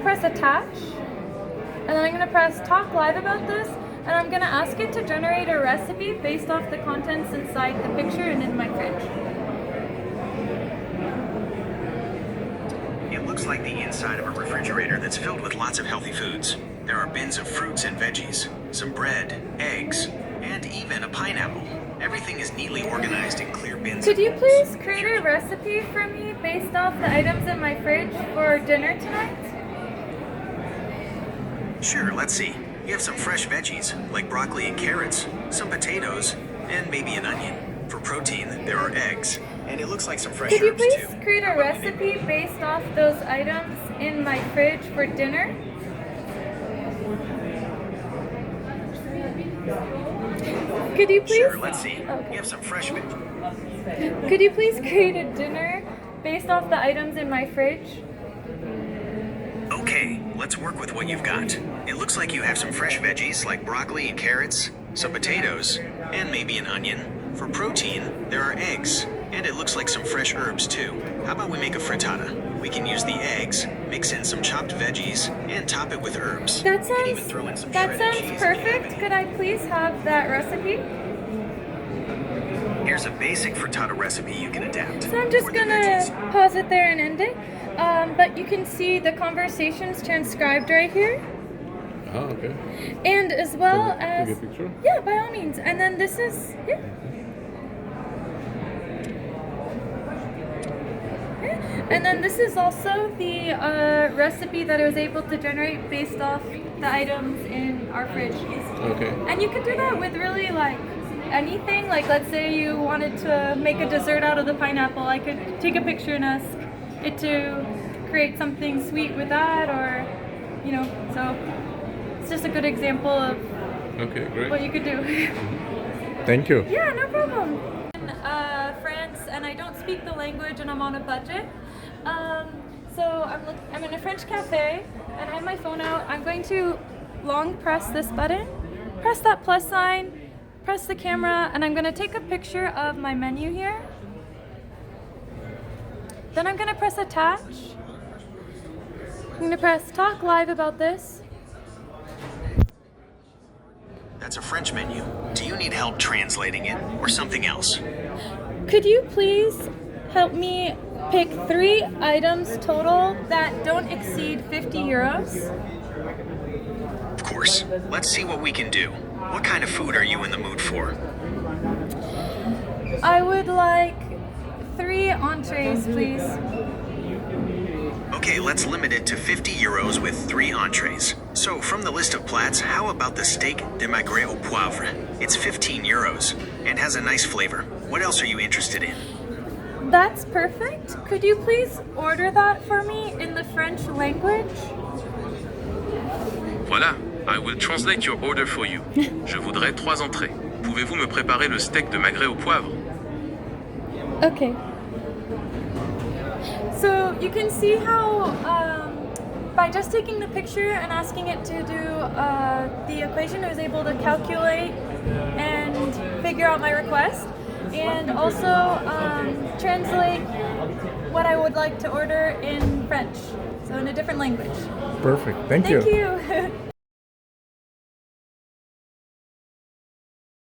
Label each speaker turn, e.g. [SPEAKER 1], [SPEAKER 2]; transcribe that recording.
[SPEAKER 1] press attach, and then I'm going to press talk live about this, and I'm going to ask it to generate a recipe based off the contents inside the picture and in my fridge.
[SPEAKER 2] It looks like the inside of a refrigerator that's filled with lots of healthy foods. There are bins of fruits and veggies, some bread, eggs, and even a pineapple. Everything is neatly organized in clear bins.
[SPEAKER 1] Could you please create a recipe for me based off the items in my fridge for dinner tonight?
[SPEAKER 2] Sure, let's see. You have some fresh veggies, like broccoli and carrots, some potatoes, and maybe an onion. For protein, there are eggs, and it looks like some fresh
[SPEAKER 1] Could you
[SPEAKER 2] herbs
[SPEAKER 1] please
[SPEAKER 2] too.
[SPEAKER 1] create a recipe based off those items in my fridge for dinner? Could you please?
[SPEAKER 2] Sure, let's see.
[SPEAKER 1] Okay.
[SPEAKER 2] You have some fresh veggies.
[SPEAKER 1] Could you please create a dinner based off the items in my fridge?
[SPEAKER 2] Okay, let's work with what you've got. It looks like you have some fresh veggies like broccoli and carrots, some potatoes, and maybe an onion. For protein, there are eggs, and it looks like some fresh herbs too. How about we make a frittata? We can use the eggs, mix in some chopped veggies, and top it with herbs.
[SPEAKER 1] That
[SPEAKER 2] You can even
[SPEAKER 1] sounds
[SPEAKER 2] throw in some shredded cheese if you have
[SPEAKER 1] perfect.
[SPEAKER 2] any.
[SPEAKER 1] Could I please have that recipe?
[SPEAKER 2] Here's a basic frittata recipe you can adapt.
[SPEAKER 1] So I'm just
[SPEAKER 2] For the
[SPEAKER 1] gonna
[SPEAKER 2] veggies.
[SPEAKER 1] pause it there and end it. But you can see the conversations transcribed right here.
[SPEAKER 3] Ah, okay.
[SPEAKER 1] And as well
[SPEAKER 3] Take
[SPEAKER 1] as...
[SPEAKER 3] a picture?
[SPEAKER 1] Yeah, by all means. And then this is... Yeah. And then this is also the recipe that I was able to generate based off the items in our fridge.
[SPEAKER 3] Okay.
[SPEAKER 1] And you could do that with really like anything. Like let's say you wanted to make a dessert out of the pineapple. I could take a picture and ask it to create something sweet with that, or, you know, so it's just a good example of
[SPEAKER 3] Okay, great.
[SPEAKER 1] what you could do.
[SPEAKER 3] Thank you.
[SPEAKER 1] Yeah, no problem. In France, and I don't speak the language, and I'm on a budget. So I'm in a French cafe, and I have my phone out. I'm going to long press this button, press that plus sign, press the camera, and I'm going to take a picture of my menu here. Then I'm going to press attach. I'm going to press talk live about this.
[SPEAKER 2] That's a French menu. Do you need help translating it or something else?
[SPEAKER 1] Could you please help me pick 3 items total that don't exceed 50 euros?
[SPEAKER 2] Of course. Let's see what we can do. What kind of food are you in the mood for?
[SPEAKER 1] I would like 3 entrees, please.
[SPEAKER 2] Okay, let's limit it to 50 euros with 3 entrees. So, from the list of plats, how about the steak de magret au poivre? It's 15 euros and has a nice flavor. What else are you interested in?
[SPEAKER 1] That's perfect. Could you please order that for me in the French language?
[SPEAKER 4] Voilà, I will translate your order for you. Je voudrais 3 entrées. Pouvez-vous me préparer le steak de magret au poivre?
[SPEAKER 1] Okay. So you can see how by just taking the picture and asking it to do the equation, I was able to calculate and figure out my request, and also translate what I would like to order in French, so in a different language.
[SPEAKER 3] Perfect. Thank you.
[SPEAKER 1] Thank you.